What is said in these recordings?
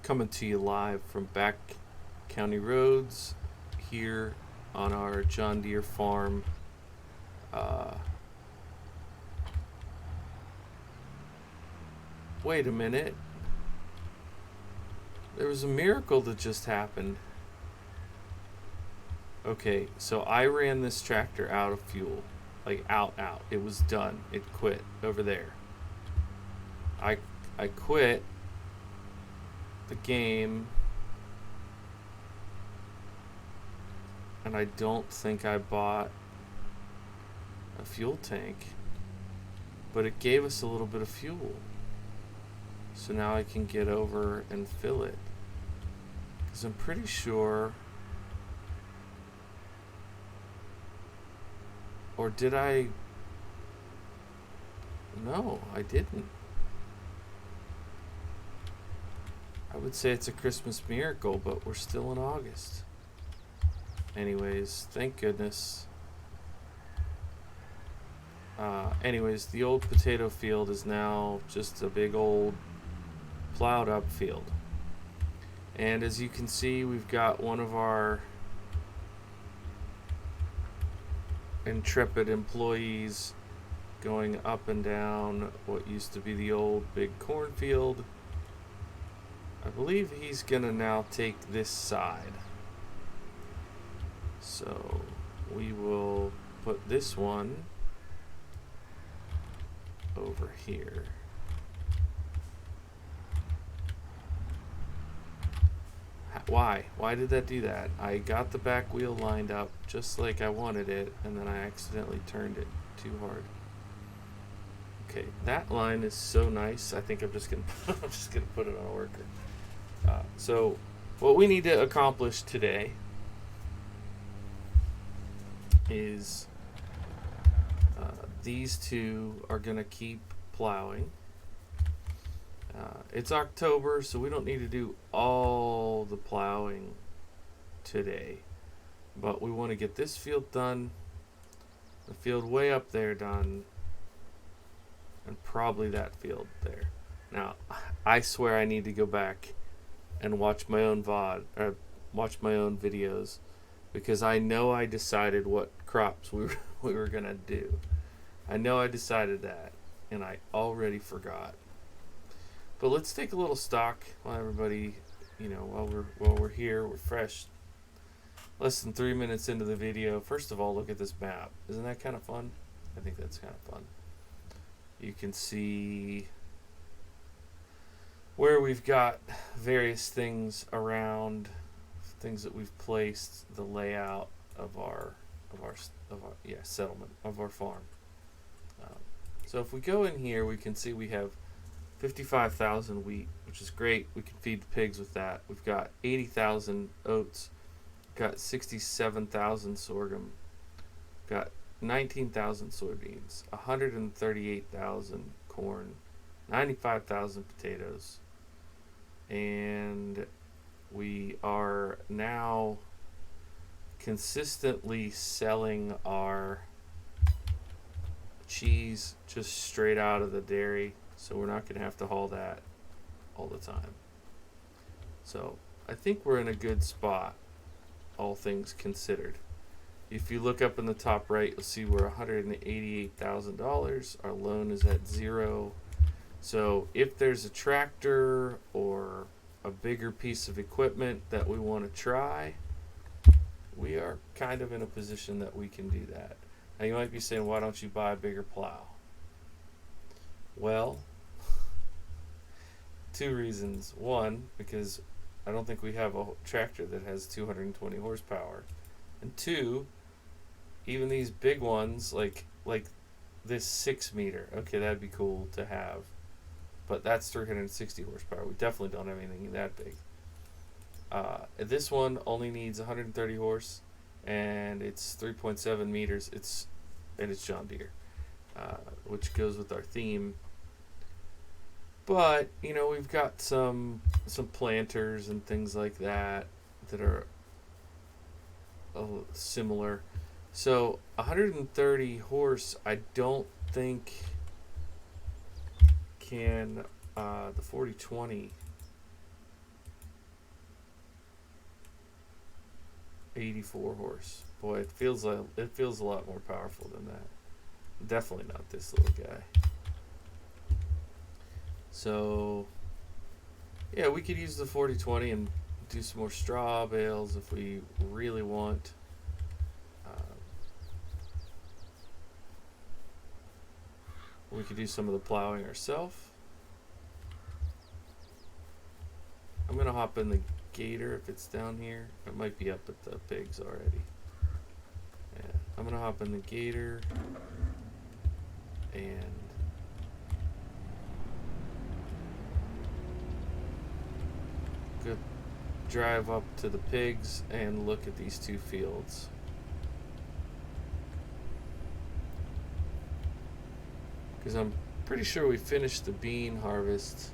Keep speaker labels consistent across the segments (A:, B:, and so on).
A: coming to you live from back county roads here on our John Deere Farm. Uh, Wait a minute. There was a miracle that just happened. Okay, so I ran this tractor out of fuel. Like out. It was done. It quit over there. I I quit the game, and I don't think I bought a fuel tank, but it gave us a little bit of fuel. So now I can get over and fill it. Because I'm pretty sure. Or did I? No, I didn't. I would say it's a Christmas miracle, but we're still in August. Anyways, thank goodness. Anyways, the old potato field is now just a big old plowed up field. And as you can see, we've got one of our intrepid employees going up and down what used to be the old big cornfield. I believe he's gonna now take this side. So we will put this one over here. Why? Why did that do that? I got the back wheel lined up just like I wanted it, and then I accidentally turned it too hard. Okay, that line is so nice. I think I'm just gonna put it on a worker. So what we need to accomplish today is these two are gonna keep plowing. It's October, so we don't need to do all the plowing today, but we want to get this field done, the field way up there done, and probably that field there. Now, I swear I need to go back and watch my own watch my own videos, because I know I decided what crops we were gonna do. I know I decided that, and I already forgot. But let's take a little stock while everybody, while we're here, we're fresh. Less than 3 minutes into the video. First of all, look at this map. Isn't that kind of fun? I think that's kind of fun. You can see where we've got various things around, things that we've placed, the layout of our settlement of our farm. So if we go in here, we can see we have 55,000 wheat, which is great. We can feed the pigs with that. We've got 80,000 oats, got 67,000 sorghum, got 19,000 soybeans, 138,000 corn, 95,000 potatoes, and we are now consistently selling our cheese just straight out of the dairy. So we're not going to have to haul that all the time. So I think we're in a good spot, all things considered. If you look up in the top right, you'll see we're $188,000. Our loan is at 0. So if there's a tractor or a bigger piece of equipment that we want to try, we are kind of in a position that we can do that. Now you might be saying, why don't you buy a bigger plow? Well, 2 reasons. One, because I don't think we have a tractor that has 220 horsepower. And 2, even these big ones, like this 6 meter, okay, that'd be cool to have. But that's 360 horsepower. We definitely don't have anything that big. This one only needs 130 horse, and it's 3.7 meters. It's John Deere, which goes with our theme. But we've got some planters and things like that are similar. So 130 horse, I don't think can the 4020 84 horse. Boy, it feels a lot more powerful than that. Definitely not this little guy. So, yeah, we could use the 40/20 and do some more straw bales if we really want. We could do some of the plowing ourselves. I'm going to hop in the gator if it's down here. It might be up at the pigs already. Yeah, I'm going to hop in the gator and go drive up to the pigs and look at these two fields. Because I'm pretty sure we finished the bean harvest,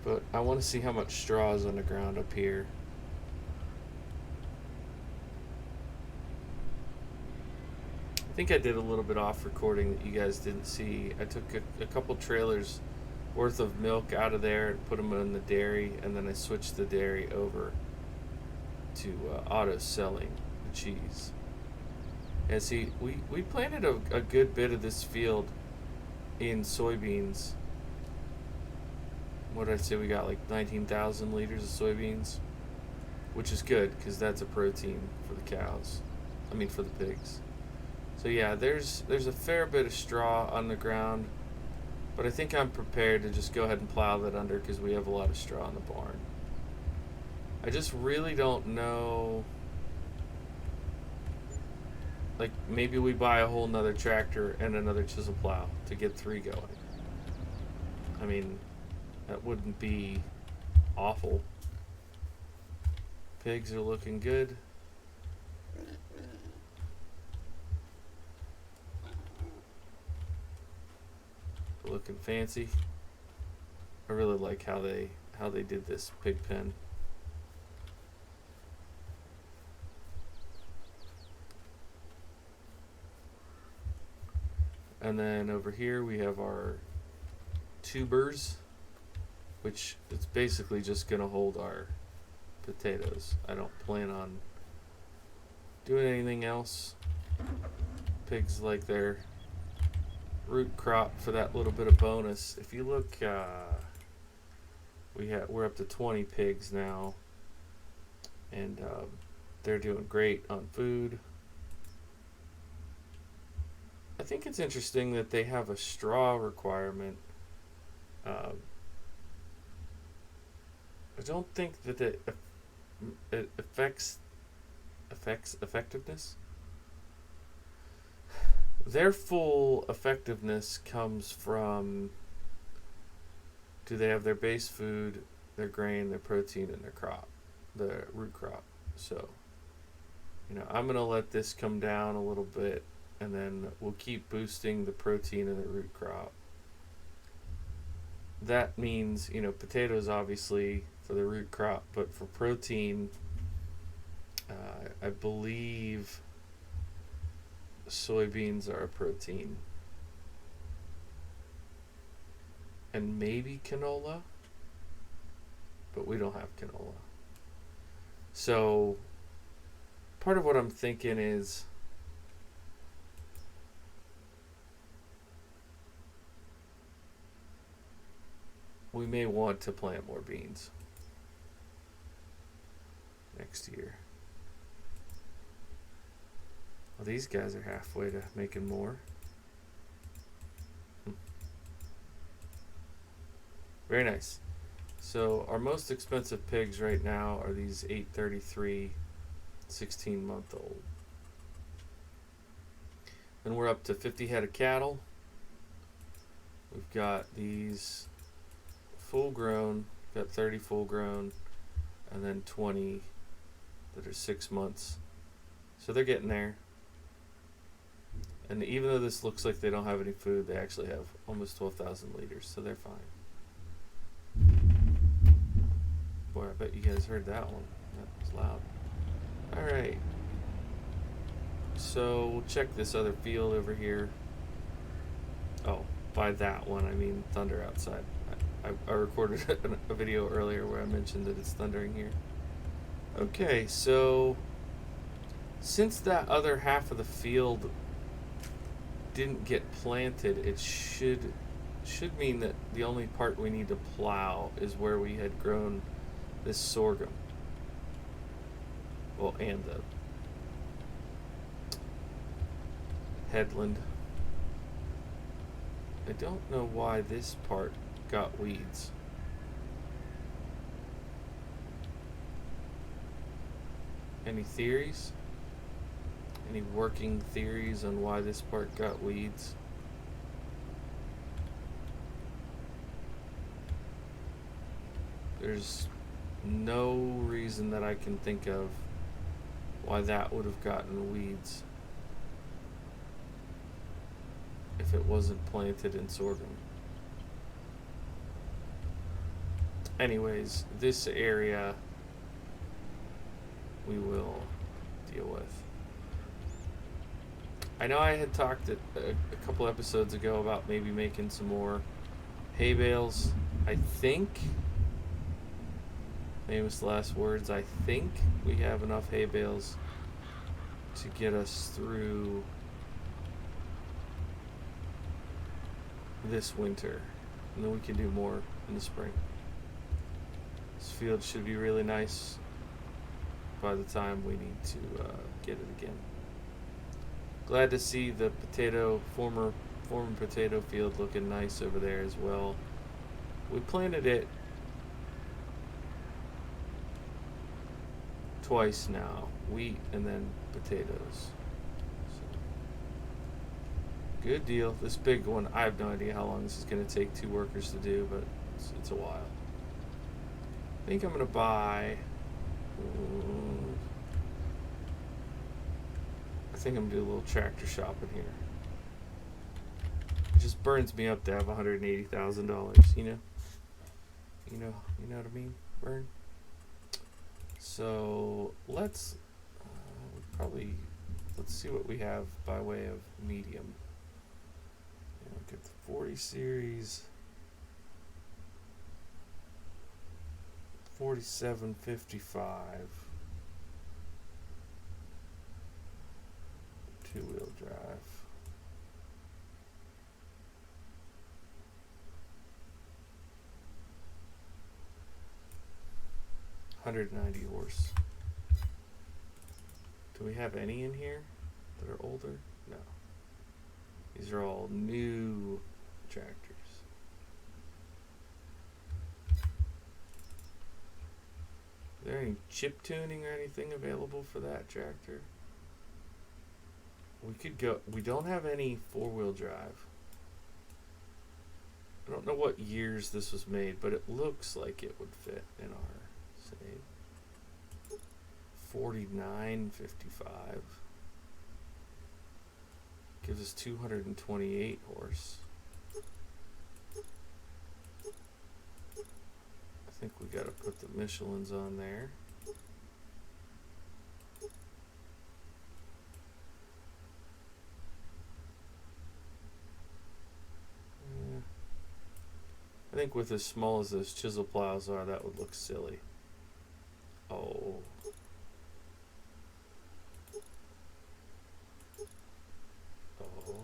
A: but I want to see how much straw is on the ground up here. I think I did a little bit off recording that you guys didn't see. I took a couple trailers worth of milk out of there and put them in the dairy, and then I switched the dairy over to auto selling the cheese. And see, we planted a good bit of this field in soybeans. What did I say? We got like 19,000 liters of soybeans, which is good because that's a protein for the cows. I mean, for the pigs. So yeah, there's a fair bit of straw on the ground, but I think I'm prepared to just go ahead and plow that under because we have a lot of straw in the barn. I just really don't know. Like, maybe we buy a whole nother tractor and another chisel plow to get 3 going. I mean, that wouldn't be awful. Pigs are looking good. Looking fancy. I really like how they did this pig pen. And then over here we have our tubers, which it's basically just going to hold our potatoes. I don't plan on doing anything else. Pigs like their root crop for that little bit of bonus. If you look, we're up to 20 pigs now, and they're doing great on food. I think it's interesting that they have a straw requirement. I don't think that it affects effectiveness. Their full effectiveness comes from, do they have their base food, their grain, their protein, and their crop, the root crop. So, I'm going to let this come down a little bit, and then we'll keep boosting the protein and the root crop. That means, potatoes obviously for the root crop, but for protein, I believe soybeans are a protein. And maybe canola, but we don't have canola. So part of what I'm thinking is we may want to plant more beans next year. Well, these guys are halfway to making more. Very nice. So our most expensive pigs right now are these 833 16-month-old. Then we're up to 50 head of cattle. We've got these full grown, got 30 full grown, and then 20 that are 6 months. So they're getting there. And even though this looks like they don't have any food, they actually have almost 12,000 liters, so they're fine. Boy, I bet you guys heard that one. That was loud. Alright. So we'll check this other field over here. Oh, by that one, I mean thunder outside. I recorded a video earlier where I mentioned that it's thundering here. Okay, so Since that other half of the field didn't get planted, it should mean that the only part we need to plow is where we had grown this sorghum. Well, and the headland. I don't know why this part got weeds. Any theories? Any working theories on why this part got weeds? There's no reason that I can think of why that would have gotten weeds if it wasn't planted in sorghum. Anyways, this area we will deal with. I know I had talked a couple episodes ago about maybe making some more hay bales. I think, famous last words, I think we have enough hay bales to get us through this winter, and then we can do more in the spring. This field should be really nice by the time we need to get it again. Glad to see the former potato field looking nice over there as well. We planted it twice now, wheat and then potatoes. So, good deal. This big one, I have no idea how long this is going to take 2 workers to do, but it's a while. I think I'm going to buy... I think I'm gonna do a little tractor shopping here. It just burns me up to have $180,000. You know what I mean? Burn. So let's see what we have by way of medium. Get the 40 series, 4755. 2-wheel drive. $190 horse. Do we have any in here that are older? No. These are all new tractors. Is there any chip tuning or anything available for that tractor? We could go. We don't have any 4-wheel drive. I don't know what years this was made, but it looks like it would fit in our save. 4955 gives us 228 horse. I think we got to put the Michelins on there. I think with as small as those chisel plows are, that would look silly. Oh. Oh.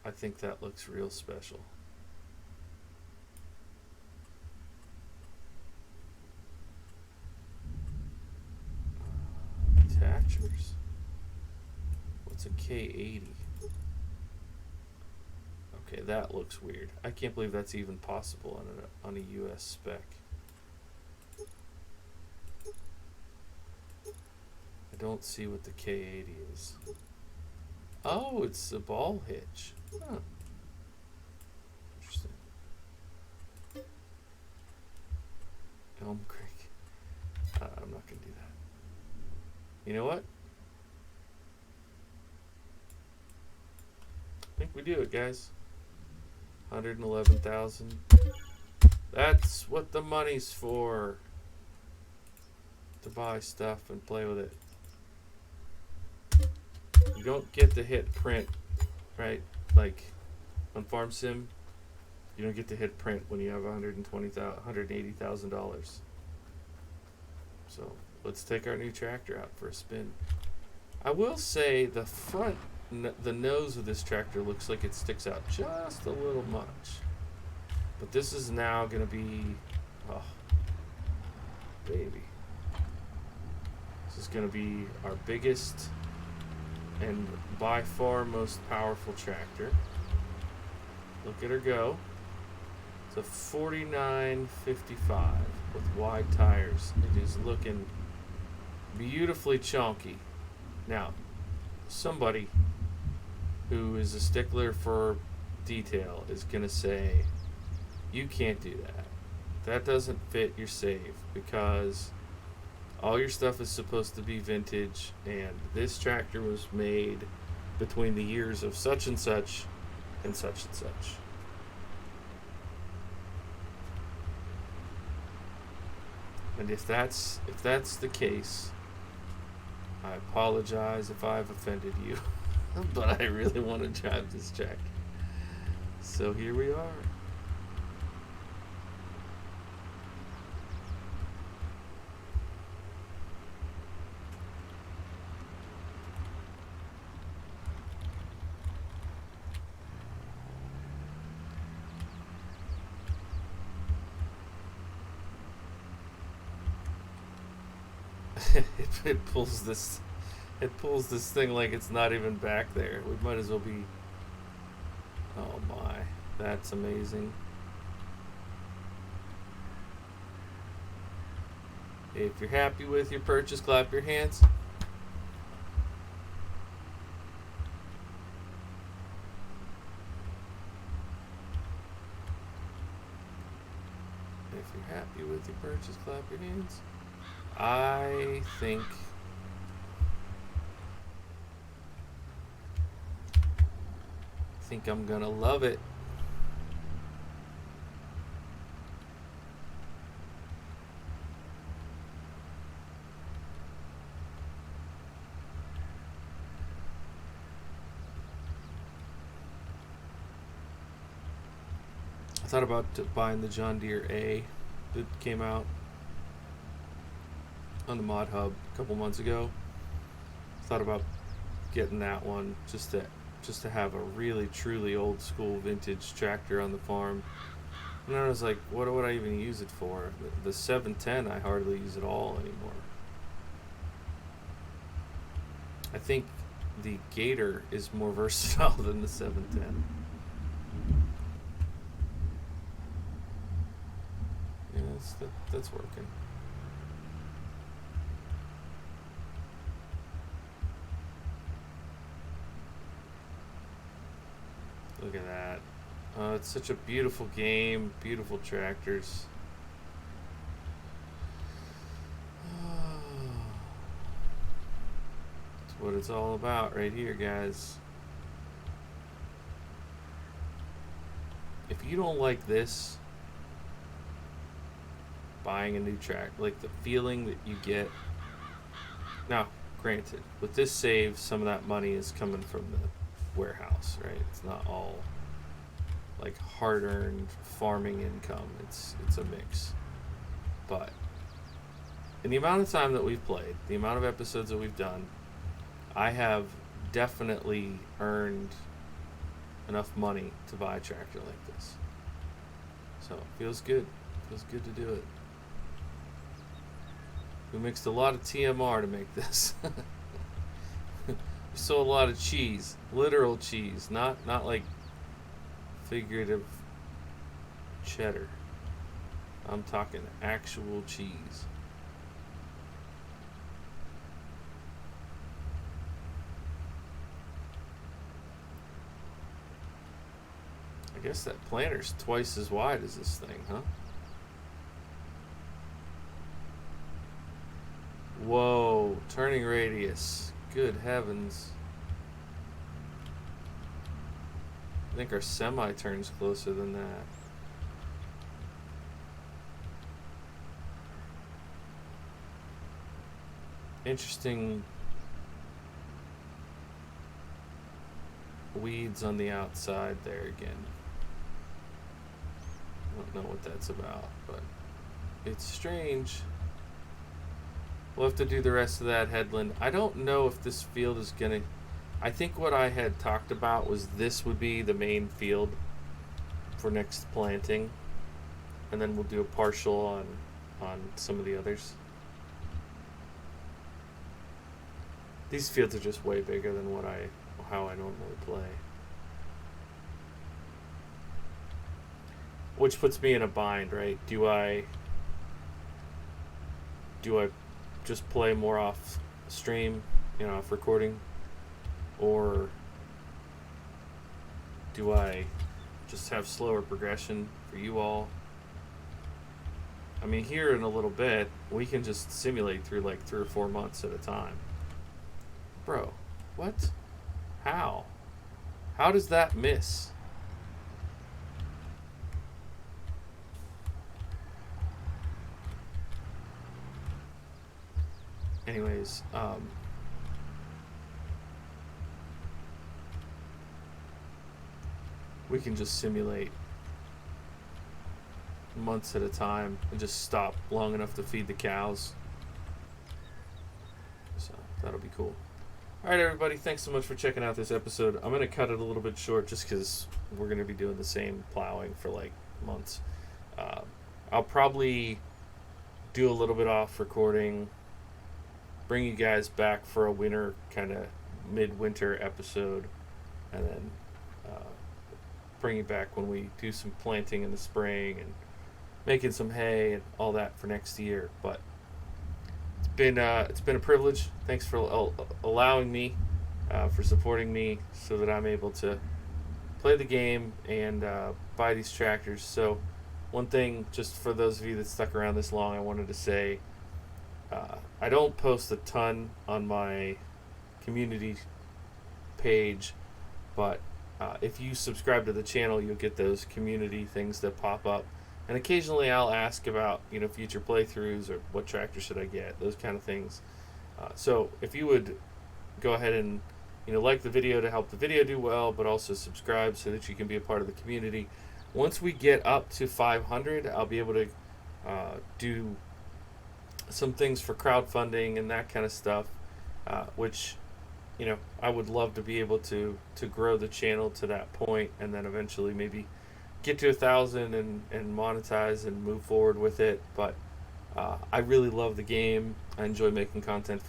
A: I think that looks real special. Attachers. What's a K80? Okay, that looks weird. I can't believe that's even possible on a US spec. I don't see what the K80 is. Oh, it's a ball hitch. Huh. Interesting. Elm Creek. I'm not going to do that. You know what? I think we do it, guys. 111,000. That's what the money's for. To buy stuff and play with it. You don't get to hit print, right? Like on Farm Sim, you don't get to hit print when you have $180,000. So let's take our new tractor out for a spin. I will say the front, the nose of this tractor looks like it sticks out just a little much. But this is now going to be, oh, baby. This is going to be our biggest and by far most powerful tractor. Look at her go. It's a 4955 with wide tires. It is looking beautifully chunky. Now, somebody who is a stickler for detail is going to say, you can't do that. That doesn't fit your save because all your stuff is supposed to be vintage, and this tractor was made between the years of such and such and such and such. And if that's the case, I apologize if I've offended you, but I really want to drive this tractor. So here we are. it pulls this thing like it's not even back there. We might as well be. Oh my, that's amazing. If you're happy with your purchase, clap your hands. If you're happy with your purchase, clap your hands. I think I'm gonna love it. I thought about buying the John Deere A that came out on the Mod Hub a couple months ago. Thought about getting that one just to have a really truly old school vintage tractor on the farm. And I was like, what would I even use it for? The 710 I hardly use at all anymore. I think the Gator is more versatile than the 710. Yeah, that's working. Look at that. It's such a beautiful game, beautiful tractors. That's what it's all about right here, guys. If you don't like this, buying a new tractor, like the feeling that you get. Now, granted, with this save, some of that money is coming from the warehouse, right? It's not all like hard-earned farming income. It's a mix. But in the amount of time that we've played, the amount of episodes that we've done, I have definitely earned enough money to buy a tractor like this. So it feels good. Feels good to do it. We mixed a lot of TMR to make this. We sold a lot of cheese, literal cheese, not like figurative cheddar. I'm talking actual cheese. I guess that planter's twice as wide as this thing, huh? Whoa, turning radius. Good heavens. I think our semi turns closer than that. Interesting weeds on the outside there again. I don't know what that's about, but it's strange. We'll have to do the rest of that headland. I don't know if this field is gonna. I think what I had talked about was this would be the main field for next planting, and then we'll do a partial on some of the others. These fields are just way bigger than how I normally play, which puts me in a bind, right? Do I just play more off stream, off recording, or do I just have slower progression for you all? I mean, here in a little bit, we can just simulate through like 3 or 4 months at a time. Bro, what? How? How does that miss? Anyways, we can just simulate months at a time and just stop long enough to feed the cows. So that'll be cool. All right, everybody, thanks so much for checking out this episode. I'm going to cut it a little bit short just because we're going to be doing the same plowing for like months. I'll probably do a little bit off recording, bring you guys back for a winter, kind of midwinter episode, and then bring you back when we do some planting in the spring and making some hay and all that for next year. But it's been a privilege. Thanks for allowing me, for supporting me, so that I'm able to play the game and buy these tractors. So one thing, just for those of you that stuck around this long, I wanted to say, I don't post a ton on my community page, but if you subscribe to the channel, you'll get those community things that pop up. And occasionally I'll ask about, future playthroughs or what tractor should I get, those kind of things. So if you would go ahead and, like the video to help the video do well, but also subscribe so that you can be a part of the community. Once we get up to 500, I'll be able to do some things for crowdfunding and that kind of stuff, which, I would love to be able to grow the channel to that point, and then eventually maybe get to 1,000 and monetize and move forward with it. But I really love the game. I enjoy making content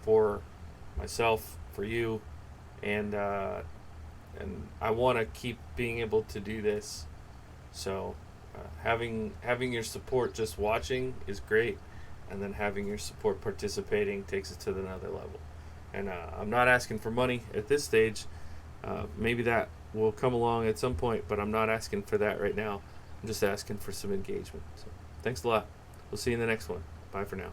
A: for myself, for you, and I want to keep being able to do this. So having your support just watching is great, and then having your support participating takes it to another level. And I'm not asking for money at this stage. Maybe that will come along at some point, but I'm not asking for that right now. I'm just asking for some engagement. So thanks a lot. We'll see you in the next one. Bye for now.